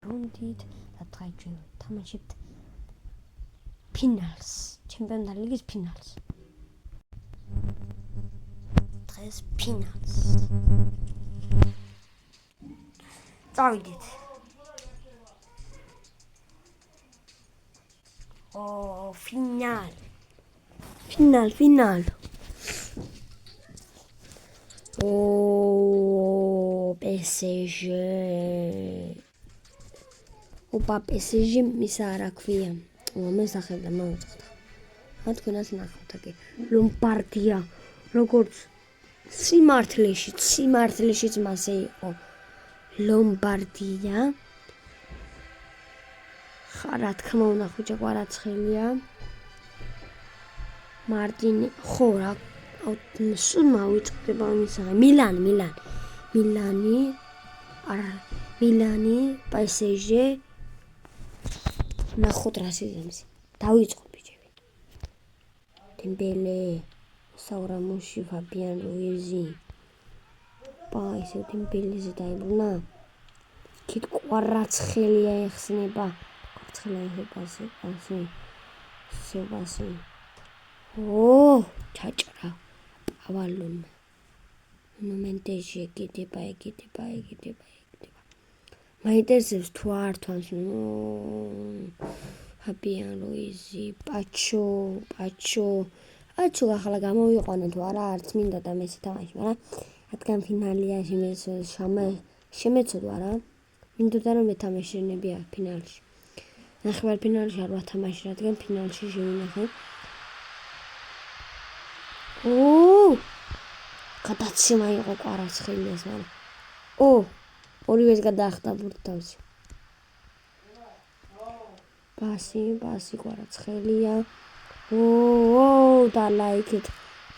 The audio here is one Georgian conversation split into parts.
რაუნდით და დღეს ჩვენ თამაშებთ ფინალს, ჩემპიონთა ლიგის ფინალს. დღეს ფინალს. წავიდეთ. Final. PSG. Opa PSG მისა რა ქვია. მესახებდა მოვიწყდა. თქვენაც ნახავთ აქ. ლომბარდია. როგორც სიმართლეშიც მასე იყო. ლომბარდია. რა თქმა უნდა ხუჭა კვარაცხელია. მარტინი ხო რა სულ მოვიწყდება მისა მილანი PSG ნახოთ რა სიზემს დავიწყო ბიჭები დემბელე საურამოში ფაბიან რუიზი ესე დემბელეზე დაიბრუნა კით კვარაცხელია ეხსნება კვარაცხელია ჩაჭრა პავალონა მონუმენტეში ეკიდება მაინტერესებს თუ არ თვალს ფაბიან რუიზი პაჩო ახლა გამოვიყვანა თუ არა არც მინდა და მესი თამაში მაგრამ რადგან ფინალია შემეცოდვა რა მინდოდა რომ მეთამაშენებია ფინალში ნახევარფინალში არ ვათამაში რადგან ფინალში შევინახე გადაცემა იყო კვარაცხელიას მაგრამ ორივეს გადაახტა ბურთავს ბასი კვარაცხელია დალაიქეთ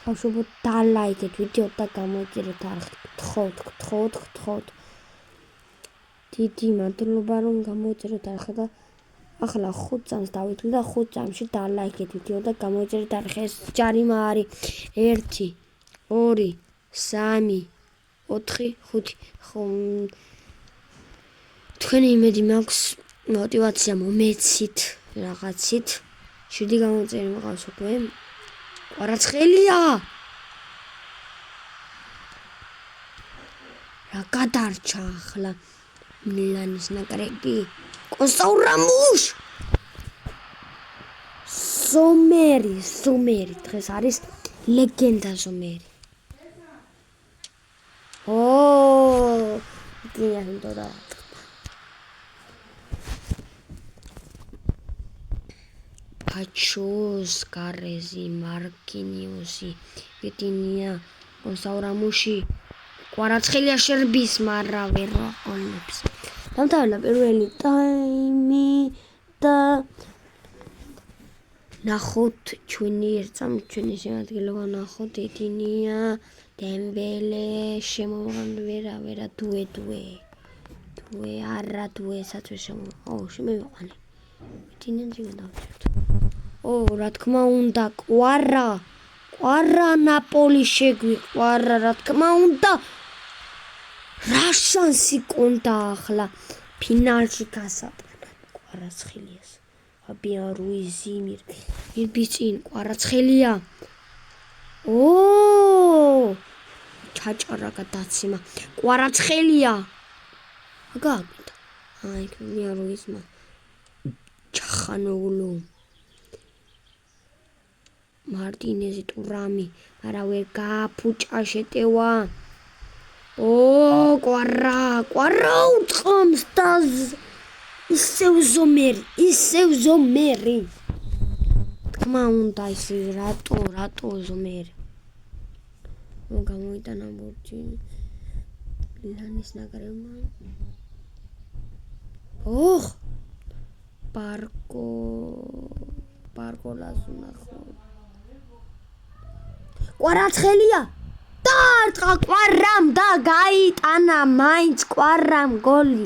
ბავშვებო დალაიქეთ ვიდეო და გამოიწერეთ არხით გთხოვთ დიდი მადლობა რომ გამოიწერეთ არხი და ახლა 5 წამს დავიწყე და 5 წამში დალაიქეთ ვიდეო და გამოიწერეთ არხი ეს ჯარიმა არის 1 2 3 4 5 თქვენი იმედი მაქვს мотивация მომეცით რაღაცით შვიდი გამოწერი მყავს უკვე კვარაცხელია რა გადარჩა ახლა მილანის ნაკრები კონსაურამუშ ზომერი დღეს არის ლეგენდა ზომერი გინდა პაჩოს გარეზი მარკინიოსი ბეტინია კონსაურამუში კვარაცხელია შერბის მარა ვერ აყოლებს დამთავრდა პირველი ტაიმი და ნახოთ ჩვენი შემადგენლობა ნახოთ ეტინია დემბელე შემოვანვერა დუე არა დუესაც ვერ შემოვიყვანე ეტინია ძიგა დავჭერთ რა თქმა უნდა კვარა ნაპოლი შეგვიყვარა რა თქმა უნდა რა შანსი კონდა ახლა ფინალში გასატანა კვარაცხელიას ფაბიან რუიზი მირბიცინ კვარაცხელია ჩაჭარა გადაცემა კვარაცხელია აგაგდა ფაბიან რუიზმა ჩახანოულო მარტინეზი ტურამი არა ვერ გააფუჭა შეტევა კვარა უწყობს და ისევ ზომერი თქმა უნდა ისე რატო ზომერი გამოიტანა ბურჯინი მილანის ნაკრებმა პარკოლას ნახო კვარაცხელია დაარტყა კვარამ და გაიტანა მაინც კვარამ გოლი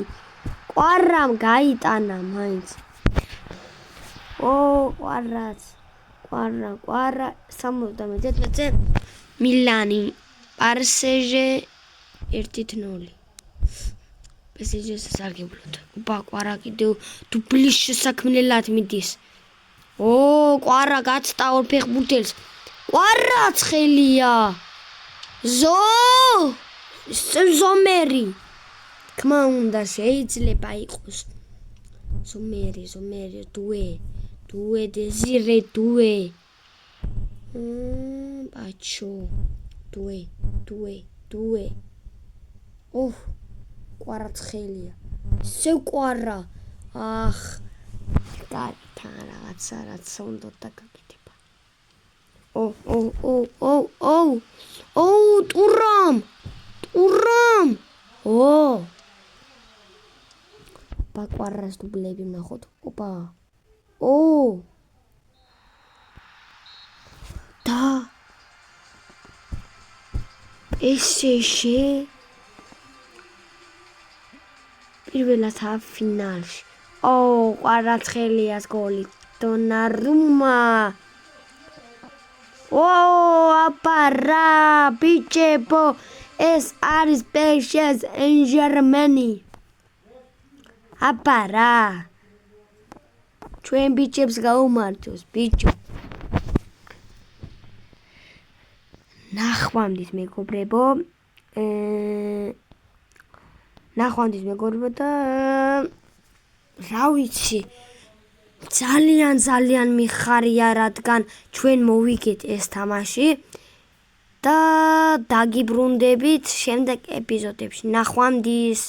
კვარამ გაიტანა მაინც კვარა 71-ზე მილანი PSG 1-0 პესიჯეს სარგებლოდ. უბა კვარა კიდევ დუბლის შესაქმნელად მიდის. კვარა გაცდა ორ ფეხბურთელს. კვარა ცხელია. ზომერი. თქმა უნდა შეიძლება იყოს. ზომერი, დუე, დეზირე, დუე. ბაჩო. დუე. კვარა ცხელია. კვარა. კართან რაღაცა რაც უნდა დაგაკეთება. ტურამ. კვარას დუბლები ვნახოთ. და PSG პირველად ფინალში. კვარაცხელიას გოლი. დონარუმა. აპარა ბიჭებო, ეს არის PSG Saint-Germain. აპარა. ჩვენ ბიჭებს გაუმართოს, ბიჭო. ნახვამდის მეგობრებო და რა ვიცი ძალიან მიხარია რადგან ჩვენ მოვიგეთ ეს თამაში და დაგიბრუნდებით შემდეგ ეპიზოდებში. ნახვამდის.